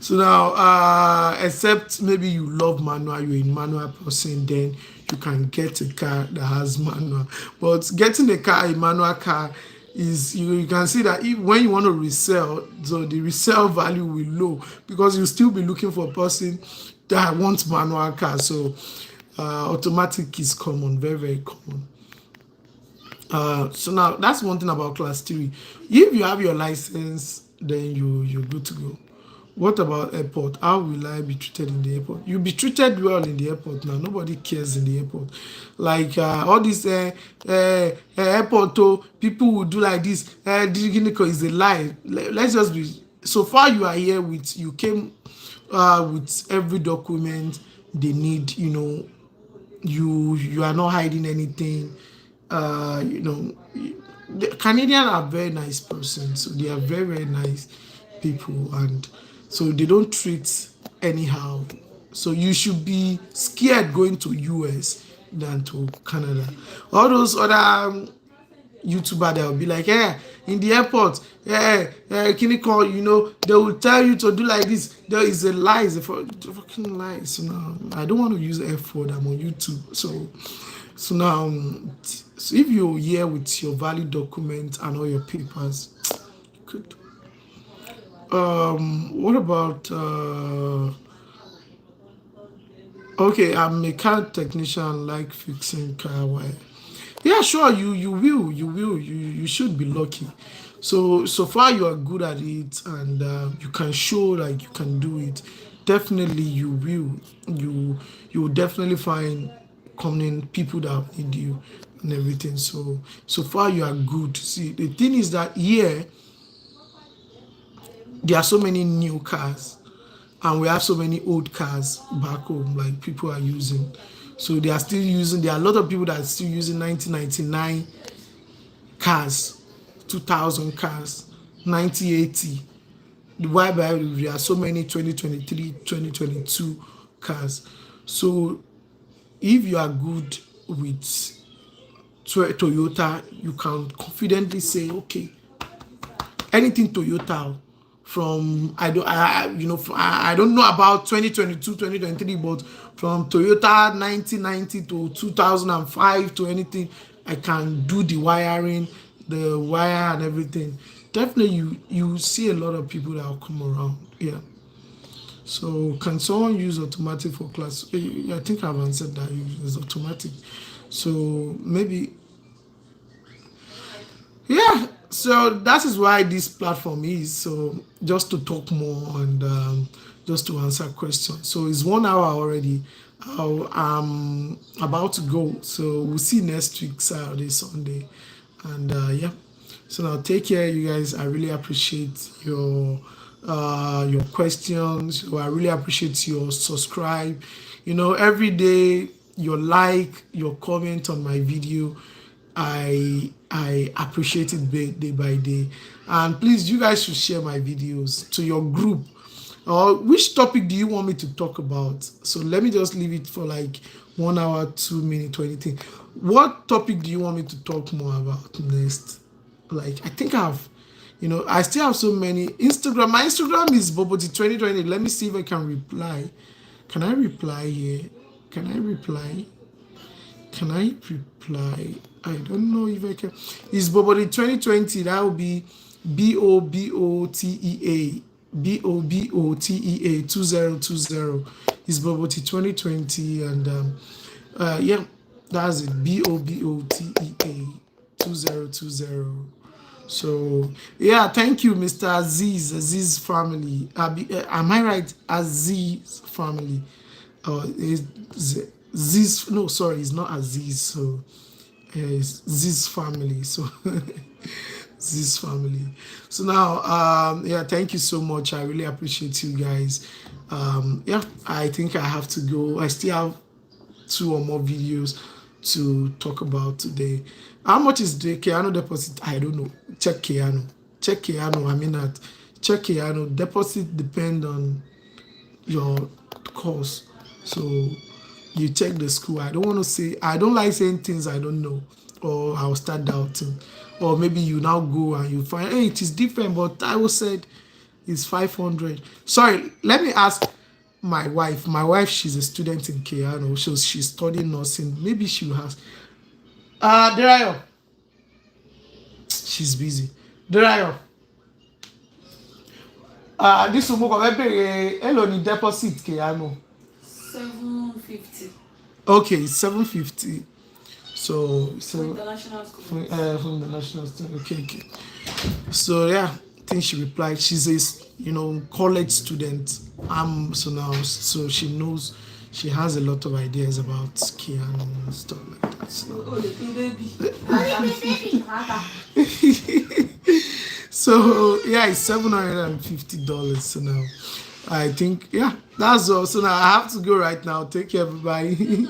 So now, except maybe you love manual, you're a manual person, then you can get a car that has manual. But getting a manual car, is you can see that when you want to resell, so the resale value will low, because you still be looking for a person that wants manual car. So automatic is common, very, very common. So now that's one thing about class 3. If you have your license, then you're good to go. What about airport? How will I be treated in the airport? You'll be treated well in the airport now. Nobody cares in the airport. Like all this airport, people will do like this. Is a lie. Let's just be. So far, you are here you came with every document they need. You are not hiding anything. The Canadians are very nice persons, so they are very, very nice people, and so they don't treat anyhow. So you should be scared going to US than to Canada. All those other YouTubers, they'll be like, in the airport, can you call, they will tell you to do like this. There is a lie, it's a fucking lie. So now, I don't want to use F word, I'm on YouTube. So now, so if you're here with your valid documents and all your papers, good. What about okay, I'm a car technician, like fixing car wire. Yeah, sure, you should be lucky. So far you are good at it, and you can show like you can do it. Definitely you will definitely find coming people that need you and everything. So far you are good. See, the thing is that here there are so many new cars, and we have so many old cars back home, like people are using. So they are still using, there are a lot of people that are still using 1999 cars, 2000 cars, 1980. Why there are so many 2023, 2022 cars. So if you are good with Toyota, you can confidently say, okay, anything Toyota, from I don't know about 2022, 2023, but from Toyota 1990 to 2005 to anything, I can do the wiring, the wire and everything. definitely you see a lot of people that will come around. Yeah. So can someone use automatic for class? I think I've answered that. It's automatic. So maybe yeah. So that is why this platform is. So just to talk more and just to answer questions. So it's 1 hour already. I'm about to go. So we'll see next week, Saturday, Sunday. And yeah. So now take care, you guys. I really appreciate your questions. So I really appreciate your subscribe. Every day your like, your comment on my video. I appreciate it day by day. And please, you guys should share my videos to your group. Or which topic do you want me to talk about? So let me just leave it for like 1 hour, 2 minutes, or anything. What topic do you want me to talk more about next? Like I think I still have so many. My Instagram is Boboti2020. Let me see if I can reply. Can I reply here? Can I reply? Can I reply? I don't know if I can. It's Boboti 2020. That will be BOBOTEA. BOBOTEA 2020. It's Boboti 2020. And yeah, that's it. BOBOTEA 2020. So yeah, thank you, Mr. Aziz family. Am I right? Aziz family. Is Ziz? No, sorry, it's not Aziz. So it's Ziz family. So Ziz family. So now, yeah, thank you so much. I really appreciate you guys. Yeah, I think I have to go. I still have 2 or more videos to talk about today. How much is the Keanu deposit? I don't know. Check Keanu. Check Keanu. I mean that. Check Keanu. Deposit depend on your course. So you check the school. I don't want to say. I don't like saying things I don't know, or I'll start doubting, or maybe you now go and you find hey it is different. But I was said it's 500. Sorry. Let me ask my wife. My wife, she's a student in Keanu, so she's studying nursing. Maybe she has. Derayo. She's busy. Derayo. This will move hello ni deposit Keanu. 750. Okay, it's 750. So From the national school. from the national school. Okay. So yeah, I think she replied. She's a college student. So now she knows. She has a lot of ideas about Keanu and stuff like that. So yeah, it's $750. So now I think yeah, that's all. So now I have to go right now. Take care, everybody.